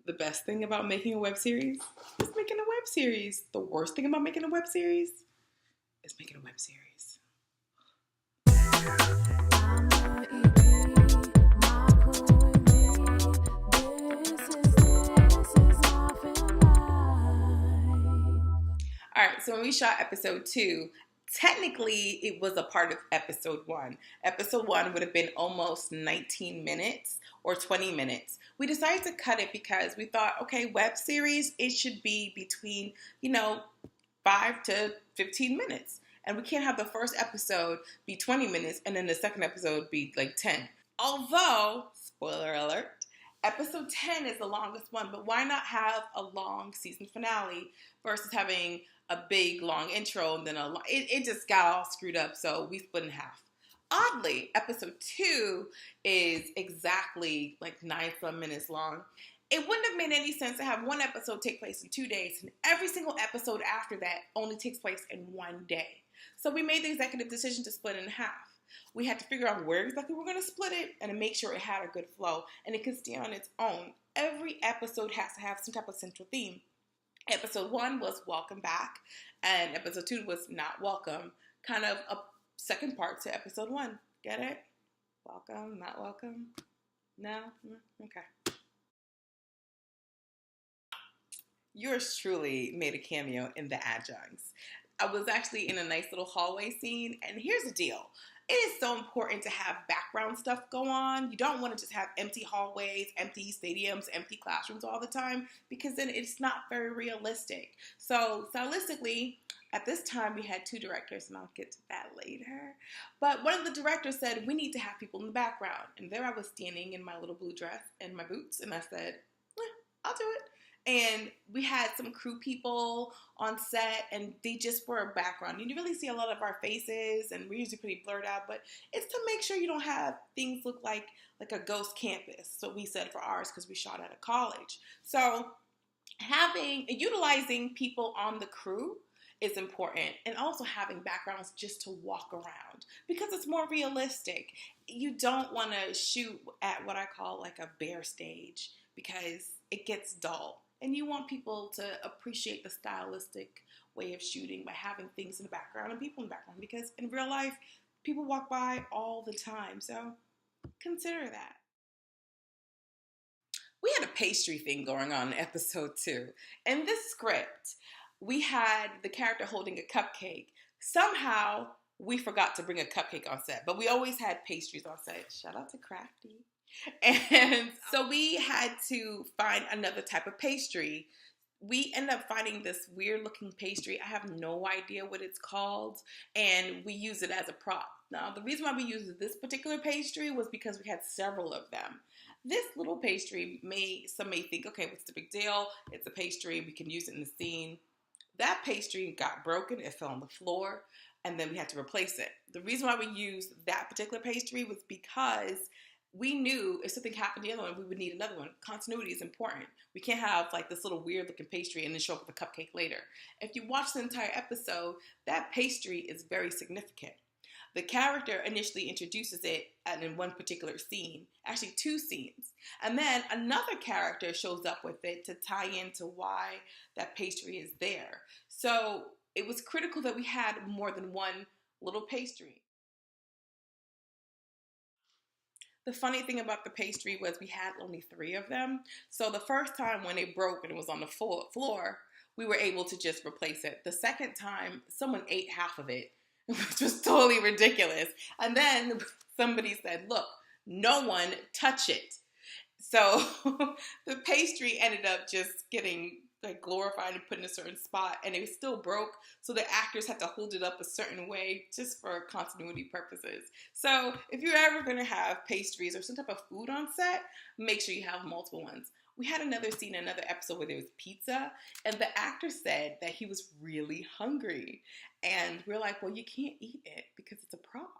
The best thing about making a web series is making a web series. The worst thing about making a web series is making a web series. All right, so when we shot episode 2, technically it was a part of episode 1. Episode 1 would have been almost 19 minutes or 20 minutes. We decided to cut it because we thought, okay, web series, it should be between, 5 to 15 minutes. And we can't have the first episode be 20 minutes and then the second episode be like 10. Although, spoiler alert, episode 10 is the longest one, but why not have a long season finale versus having a big long intro and then it just got all screwed up, so we split in half. Oddly, episode 2 is exactly like 9-some minutes long. It wouldn't have made any sense to have one episode take place in 2 days and every single episode after that only takes place in 1 day. So we made the executive decision to split it in half. We had to figure out where exactly we're going to split it and make sure it had a good flow and it could stand on its own. Every episode has to have some type of central theme. Episode 1 was welcome back, and episode 2 was not welcome. Kind of a second part to episode 1. Get it? Welcome, not welcome? No? Okay. Yours truly made a cameo in The Adjuncts. I was actually in a nice little hallway scene, and here's the deal. It is so important to have background stuff go on. You don't want to just have empty hallways, empty stadiums, empty classrooms all the time because then it's not very realistic. So stylistically, at this time we had 2 directors, and I'll get to that later. But one of the directors said, we need to have people in the background. And there I was standing in my little blue dress and my boots, and I said, I'll do it. And we had some crew people on set, and they just were a background. You didn't really see a lot of our faces, and we're usually pretty blurred out, but it's to make sure you don't have things look like a ghost campus. So we said for ours, because we shot at a college. So utilizing people on the crew is important, and also having backgrounds just to walk around because it's more realistic. You don't want to shoot at what I call like a bare stage because it gets dull. And you want people to appreciate the stylistic way of shooting by having things in the background and people in the background. Because in real life, people walk by all the time. So consider that. We had a pastry thing going on in episode 2. In this script, we had the character holding a cupcake. Somehow, we forgot to bring a cupcake on set. But we always had pastries on set. Shout out to Crafty. And so we had to find another type of pastry. We ended up finding this weird looking pastry. I have no idea what it's called, and we use it as a prop. Now, the reason why we used this particular pastry was because we had several of them. This little pastry some may think, okay, what's the big deal? It's a pastry. We can use it in the scene. That pastry got broken. It fell on the floor, and then we had to replace it. The reason why we used that particular pastry was because we knew if something happened to the other one, we would need another one. Continuity is important. We can't have like this little weird looking pastry and then show up with a cupcake later. If you watch the entire episode, that pastry is very significant. The character initially introduces it in one particular scene, actually 2 scenes. And then another character shows up with it to tie into why that pastry is there. So it was critical that we had more than one little pastry. The funny thing about the pastry was we had only 3 of them. So the first time when it broke and it was on the floor, we were able to just replace it. The second time, someone ate half of it, which was totally ridiculous. And then somebody said, look, no one touch it. So the pastry ended up just getting like glorified and put in a certain spot, and it was still broke, so the actors had to hold it up a certain way just for continuity purposes. So if you're ever going to have pastries or some type of food on set, make sure you have multiple ones. We had another scene, another episode where there was pizza, and the actor said that he was really hungry, and we're like, well, you can't eat it because it's a prop.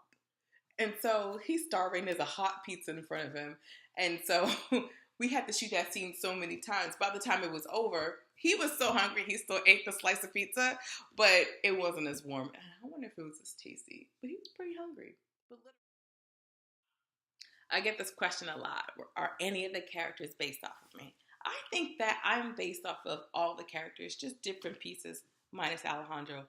And so he's starving, there's a hot pizza in front of him, and so we had to shoot that scene so many times. By the time it was over, he was so hungry, he still ate the slice of pizza, but it wasn't as warm. I wonder if it was as tasty, but he was pretty hungry. I get this question a lot. Are any of the characters based off of me? I think that I'm based off of all the characters, just different pieces, minus Alejandro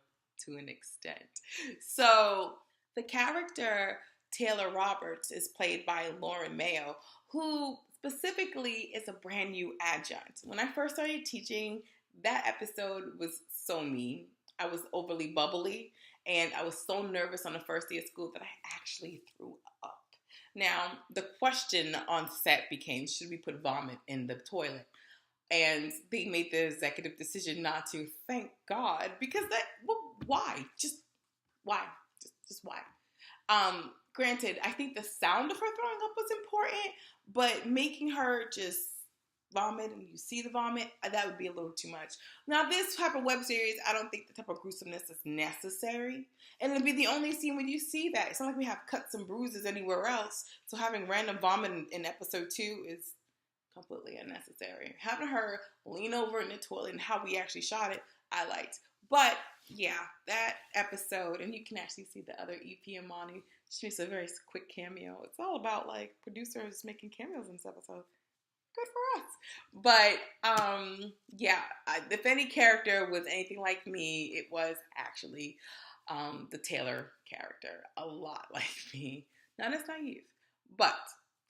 to an extent. So the character Taylor Roberts is played by Lauren Mayo, who specifically is a brand new adjunct. When I first started teaching, that episode was so mean. I was overly bubbly, and I was so nervous on the first day of school that I actually threw up. Now, the question on set became, should we put vomit in the toilet? And they made the executive decision not to. Thank God, because why? Just why? Just why? Granted, I think the sound of her throwing up was important, but making her just vomit and you see the vomit, that would be a little too much. Now, this type of web series, I don't think the type of gruesomeness is necessary. And it'll be the only scene where you see that. It's not like we have cuts and bruises anywhere else. So having random vomit in episode 2 is completely unnecessary. Having her lean over in the toilet and how we actually shot it, I liked. But yeah, that episode, and you can actually see the other EP Imani. She makes a very quick cameo. It's all about like producers making cameos in this episode. Good for us. But yeah, if any character was anything like me, it was actually the Taylor character. A lot like me. Not as naive, but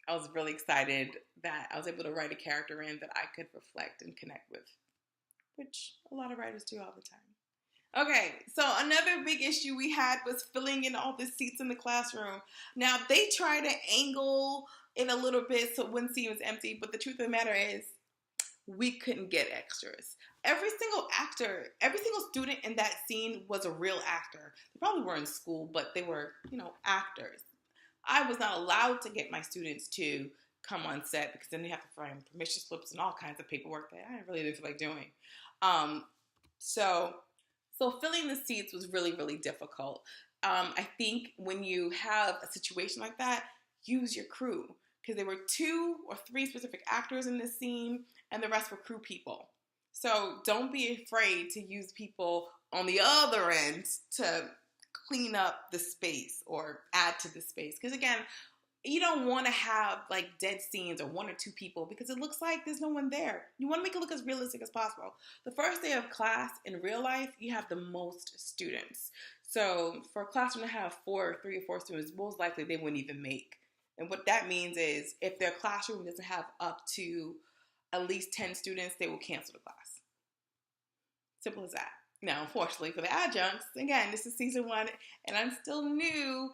I was really excited that I was able to write a character in that I could reflect and connect with, which a lot of writers do all the time. Okay, so another big issue we had was filling in all the seats in the classroom. Now, they try to angle it a little bit so it wouldn't seem as empty, but the truth of the matter is we couldn't get extras. Every single actor, every single student in that scene was a real actor. They probably were in school, but they were, actors. I was not allowed to get my students to come on set because then they have to find permission slips and all kinds of paperwork that I really didn't feel like doing. So filling the seats was really, really difficult. I think when you have a situation like that, use your crew, because there were 2 or 3 specific actors in this scene and the rest were crew people. So don't be afraid to use people on the other end to clean up the space or add to the space. Because again, you don't want to have like dead scenes or 1 or 2 people because it looks like there's no one there. You want to make it look as realistic as possible. The first day of class in real life, you have the most students. So for a classroom to have 3 or 4 students, most likely they wouldn't even make. And what that means is if their classroom doesn't have up to at least 10 students, they will cancel the class. Simple as that. Now, unfortunately for the adjuncts, again, this is season 1 and I'm still new.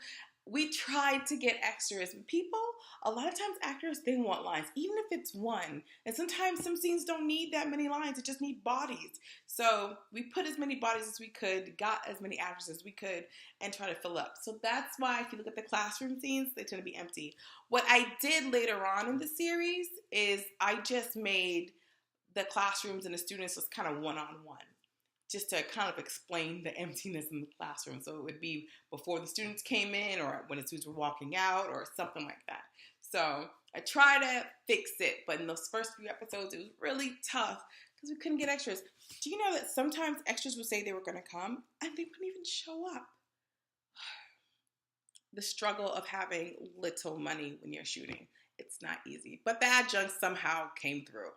We tried to get extras. People, a lot of times actors, they want lines, even if it's 1. And sometimes some scenes don't need that many lines. It just need bodies. So we put as many bodies as we could, got as many actors as we could, and try to fill up. So that's why if you look at the classroom scenes, they tend to be empty. What I did later on in the series is I just made the classrooms and the students just kind of one-on-one, just to kind of explain the emptiness in the classroom. So it would be before the students came in or when the students were walking out or something like that. So I try to fix it, but in those first few episodes, it was really tough because we couldn't get extras. Do you know that sometimes extras would say they were going to come and they wouldn't even show up? The struggle of having little money when you're shooting. It's not easy, but the adjuncts somehow came through.